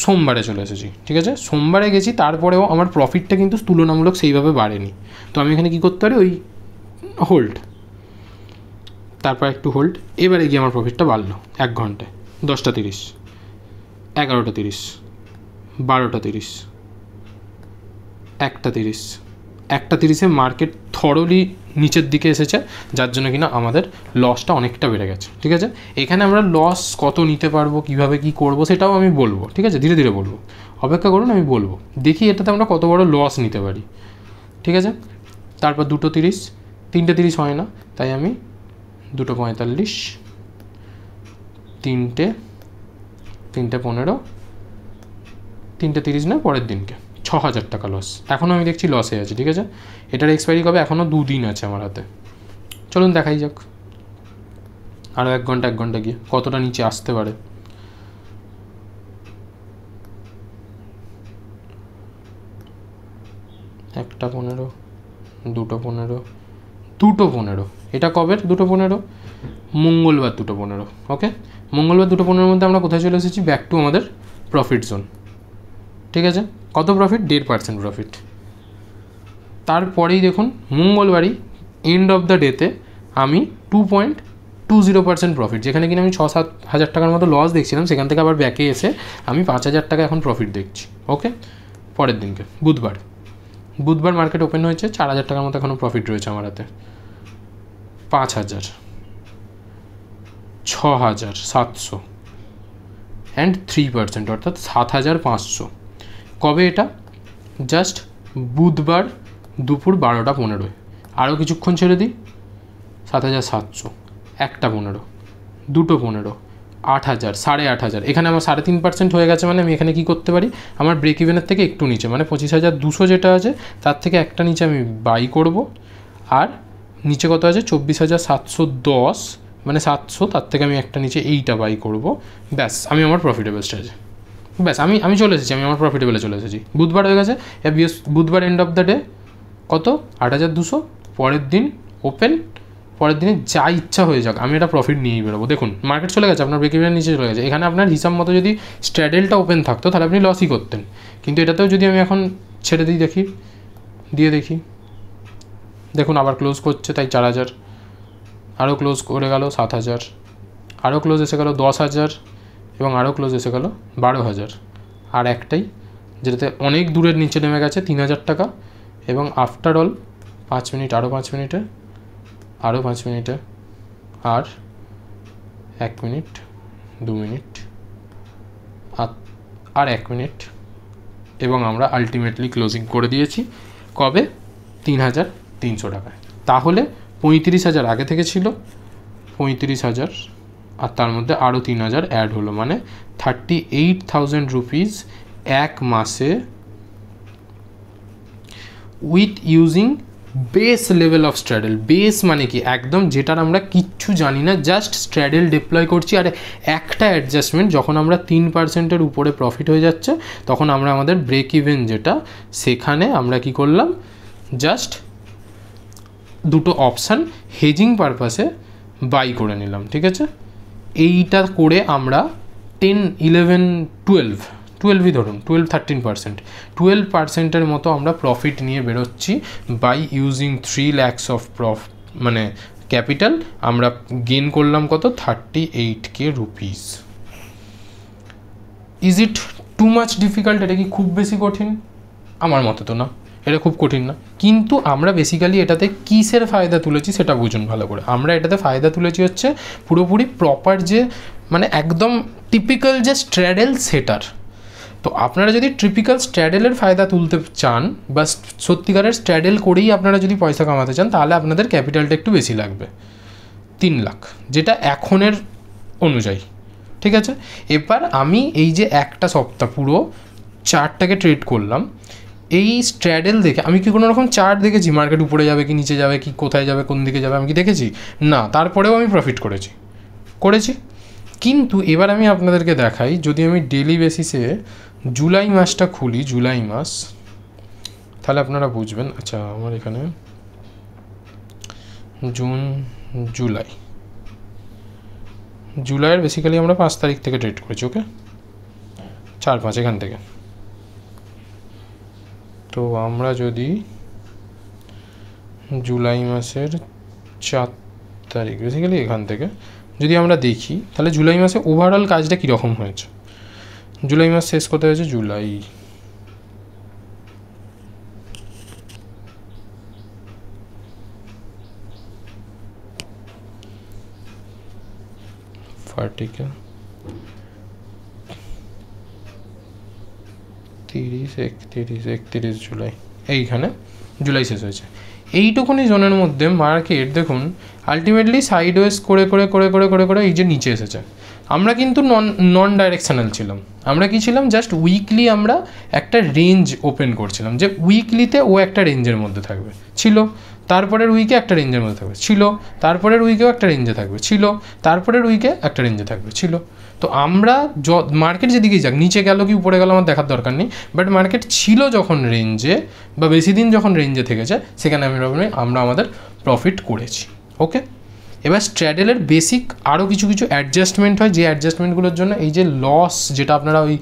সোমবারে চলে এসেছি। ঠিক আছে, সোমবারে গেছি, তারপরেও আমার প্রফিটটা কিন্তু তুলনামূলক সেইভাবে বাড়েনি। তো আমি এখানে কী করতে পারি, ওই হোল্ড, তারপর একটু হোল্ড, এবারে গিয়ে আমার প্রফিটটা বাড়লো 1 ঘন্টায়। 10:30, 11:30, 12:30, 1:30, 1:30-এ মার্কেট থরলি নিচের দিকে এসেছে, যার জন্য কিনা আমাদের লসটা অনেকটা বেড়ে গেছে। ঠিক আছে, এখানে আমরা লস কত নিতে পারবো, কিভাবে কি করব, সেটাও আমি বলবো। ঠিক আছে, ধীরে ধীরে বলবো, অপেক্ষা করুন, আমি বলবো। দেখি এটাতে আমরা কত বড় লস নিতে পারি। ঠিক আছে, তারপর 2:30, 3:30 হয় না, তাই আমি 2:45, 3:15, 3:30 না, পরের দিনকে 6,000 টাকা লস। এখনও আমি দেখছি লসে আছে। ঠিক আছে, এটার এক্সপায়ারি কবে, এখনও 2 দিন আছে আমার হাতে। চলুন দেখাই যাক, আরও 1 ঘন্টা গিয়ে কতটা নিচে আসতে পারে। একটা 15, 2:15, 2:15, এটা কবের 2:15, মঙ্গলবার 2:15। ওকে, মঙ্গলবার 2:15-এর মধ্যে আমরা কোথায় চলে এসেছি, ব্যাক টু আমাদের প্রফিট জোন। ঠিক আছে, কত প্রফিট, 1.5% প্রফিট। তারপরেই দেখুন মঙ্গলবারই এন্ড অফ দ্য ডেতে আমি 2.20% প্রফিট, যেখানে কিনা আমি 6-7 হাজার টাকার মতো লস দেখছিলাম, সেখান থেকে আবার ব্যাকে এসে আমি 5,000 টাকা এখন প্রফিট দেখছি। ওকে, পরের দিনকে বুধবার মার্কেট ওপেন হয়েছে, 4,000 টাকার মতো এখনও প্রফিট রয়েছে আমার হাতে। 5,000, 6,700 অ্যান্ড 3%, অর্থাৎ 7,500। কবে এটা, জাস্ট বুধবার দুপুর 12:15। আরও কিছুক্ষণ ছেড়ে দিই, 7,700, 1:15, 2:15, 8,000, 8,500। এখানে আমার 3.5% হয়ে গেছে, মানে আমি এখানে কী করতে পারি, আমার ব্রেক ইভেনের থেকে একটু নিচে, মানে 25,200 যেটা আছে তার থেকে একটা নিচে আমি বাই করব। আর নিচে কত আছে, 24,710, মানে 700, তার থেকে আমি একটা নিচে এইটা বাই করব। ব্যাস, আমি আমার প্রফিটেবল স্টেজে, ব্যাস আমি চলে এসেছি, আমি আমার প্রফিটেবলে চলে এসেছি। বুধবার হয়ে গেছে, বুধবার এন্ড অফ দ্য ডে কত 8200, পরের দিন ওপেন, পরের দিনে যা ইচ্ছা হয়ে যাক আমি এটা প্রফিট নিয়েই বেরোবো। দেখুন মার্কেট চলে গেছে, আপনার ব্রেক ইভেনের নিচে চলে গেছে। এখানে আপনার হিসাব মতো যদি স্ট্র্যাডেলটা ওপেন থাকতো তাহলে আপনি লসই করতেন, কিন্তু এটাতেও যদি আমি এখন ছেড়ে দিই দেখি দেখুন আবার ক্লোজ করছে, তাই 4000, আরও ক্লোজ করে গেল 7000, আরও ক্লোজ এসে গেল 10,000 এবং আরও ক্লোজ এসে গেল 12,000। আর একটাই যেটাতে অনেক দূরের নিচে নেমে গেছে 3000 টাকা। এবং আফটার অল 5 মিনিট, আরও 5 মিনিটে, আরও 5 মিনিটে, আর 1 মিনিট, 2 মিনিট, আর 1 মিনিট, এবং আমরা আলটিমেটলি ক্লোজিং করে দিয়েছি কবে 3,300 টাকায়। তাহলে 35,000 আগে থেকে ছিল, 35,000 আর তার মধ্যে আরও 3,000 অ্যাড হলো, মানে 38,000 রুপিস এক মাসে with using base level of straddle. Base মানে কি, একদম যেটার আমরা কিচ্ছু জানি না, জাস্ট স্ট্র্যাডেল ডিপ্লয় করছি। আর একটা অ্যাডজাস্টমেন্ট, যখন আমরা 3%-এর উপরে প্রফিট হয়ে যাচ্ছে তখন আমরা আমাদের ব্রেক ইভেন যেটা, সেখানে আমরা কি করলাম, জাস্ট দুটো অপশান হেজিং পারপাসে বাই করে নিলাম। ঠিক আছে, এইটা করে আমরা 10, 11, 12ই ধরুন, 12-13%-এর মতো আমরা প্রফিট নিয়ে বেরোচ্ছি বাই ইউজিং 3 lakhs অফ মানে ক্যাপিটাল। আমরা গেন করলাম কত, 38K rupees. Is it too much difficult? এটা কি খুব বেশি কঠিন? আমার মতে তো না, এটা খুব কঠিন না। কিন্তু আমরা বেসিক্যালি এটাতে কিসের ফায়দা তুলেছি সেটা বুঝুন ভালো করে। আমরা এটাতে ফায়দা তুলেছি হচ্ছে পুরোপুরি প্রপার যে, মানে একদম টিপিক্যাল যে স্ট্র্যাডেল সেটার। তো আপনারা যদি টিপিক্যাল স্ট্র্যাডেলের ফায়দা তুলতে চান বা সত্যিকারের স্ট্র্যাডেল করেই আপনারা যদি পয়সা কামাতে চান, তাহলে আপনাদের ক্যাপিটালটা একটু বেশি লাগবে, 3 লাখ, যেটা এখনের অনুযায়ী। ঠিক আছে, এবার আমি এই যে একটা সপ্তাহ পুরো চার্টটাকে ট্রেড করলাম, এই স্ট্র্যাডেল দেখে আমি কি কোনো রকম চার্ট দেখেছি মার্কেট উপরে যাবে কি নিচে যাবে কি কোথায় যাবে কোন দিকে যাবে, আমি কি দেখেছি? না। তারপরেও আমি প্রফিট করেছি। কিন্তু এবার আমি আপনাদেরকে দেখাই, যদি আমি ডেলি বেসিসে জুলাই মাসটা খুলি, জুলাই মাস, তাহলে আপনারা বুঝবেন। আচ্ছা, আমার এখানে জুন, জুলাইয়ের বেসিক্যালি আমরা 5 তারিখ থেকে ট্রেড করেছি। ওকে, 4-5 এখান থেকে। তো আমরা যদি জুলাই মাসের 4 তারিখ বেসিক্যালি এখান থেকে যদি আমরা দেখি, তাহলে জুলাই মাসে ওভারঅল কাজটা কীরকম হয়েছে। জুলাই মাস শেষ করতে হয়েছে জুলাই, ভার্টিক্যাল 31 জুলাই, এইখানে জুলাই শেষ হয়েছে। এইটুকুনি জোনের মধ্যে মার্কেট দেখুন আলটিমেটলি সাইডওয়েজ করে করে করে করে করে করে এই যে নিচে এসেছে। আমরা কিন্তু নন ডাইরেকশনাল ছিলাম। আমরা কি ছিলাম, জাস্ট উইকলি আমরা একটা রেঞ্জ ওপেন করছিলাম, যে উইকলিতে ও একটা রেঞ্জের মধ্যে থাকবে, ছিল। তারপরের উইকে একটা রেঞ্জের মধ্যে থাকবে, ছিল। তারপরের উইকেও একটা রেঞ্জে থাকবে, ছিল। তারপরের উইকে একটা রেঞ্জে থাকবে, ছিল। তো আমরা মার্কেট যেদিকেই যাক, নিচে গেল কি উপরে গেল আমার দেখার দরকার নেই, বাট মার্কেট ছিল যখন রেঞ্জে বা বেশি দিন যখন রেঞ্জে থেকেছে, সেখানে আমরা আমাদের প্রফিট করেছি। ওকে, এবার স্ট্র্যাডেলের বেসিক আরও কিছু কিছু অ্যাডজাস্টমেন্ট হয়, যে অ্যাডজাস্টমেন্টগুলোর জন্য এই যে লস, যেটা আপনারা ওই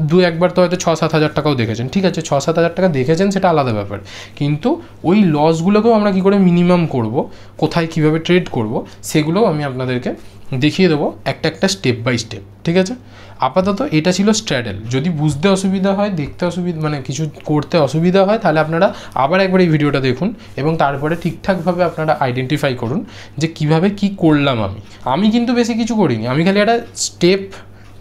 2-1বার তো হয়তো 6-7 হাজার টাকাও দেখেছেন, ঠিক আছে, 6-7 হাজার টাকা দেখেছেন সেটা আলাদা ব্যাপার, কিন্তু ওই লসগুলোকেও আমরা কী করে মিনিমাম করব, কোথায় কীভাবে ট্রেড করব, সেগুলোও আমি আপনাদেরকে দেখিয়ে দেবো একটা স্টেপ বাই স্টেপ। ঠিক আছে, আপাতত এটা ছিল স্ট্র্যাডেল। যদি বুঝতে অসুবিধা হয়, দেখতে অসুবিধা, মানে কিছু করতে অসুবিধা হয়, তাহলে আপনারা আবার একবার এই ভিডিওটা দেখুন এবং তারপরে ঠিকঠাকভাবে আপনারা আইডেন্টিফাই করুন যে কিভাবে কি করলাম। আমি কিন্তু বেশি কিছু করিনি, আমি খালি একটা স্টেপ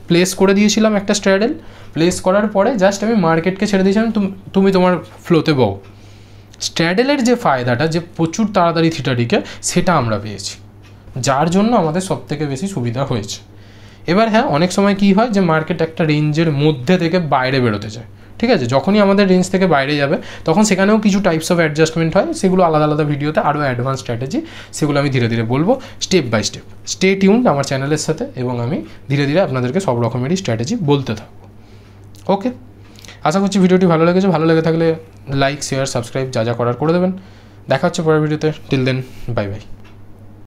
প্লেস করে দিয়েছিলাম, একটা স্ট্র্যাডেল প্লেস করার পরে জাস্ট আমি মার্কেটকে ছেড়ে দিয়েছিলাম, তুমি তোমার ফ্লোতে বও। স্ট্র্যাডেলের যে ফায়দাটা, যে প্রচুর তাড়াতাড়ি থিটাটিকে, সেটা আমরা পেয়েছি, যার জন্য আমাদের সবথেকে বেশি সুবিধা হয়েছে। এবার হ্যাঁ, অনেক সময় কী হয় যে মার্কেট একটা রেঞ্জের মধ্যে থেকে বাইরে বেরোতে যায়। ঠিক আছে, যখনই আমাদের রেঞ্জ থেকে বাইরে যাবে তখন সেখানেও কিছু টাইপস অফ অ্যাডজাস্টমেন্ট হয়, সেগুলো আলাদা আলাদা ভিডিওতে আরও অ্যাডভান্স স্ট্র্যাটেজি, সেগুলো আমি ধীরে ধীরে বলবো step by step. Stay tuned আমার চ্যানেলের সাথে, এবং আমি ধীরে ধীরে আপনাদেরকে সব রকমেরই স্ট্র্যাটেজি বলতে থাকবো। ওকে, আশা করছি ভিডিওটি ভালো লেগেছে, ভালো লেগে থাকলে লাইক শেয়ার সাবস্ক্রাইব যা যা করার করে দেবেন। দেখা হচ্ছে পরের ভিডিওতে, টিল দেন বাই বাই।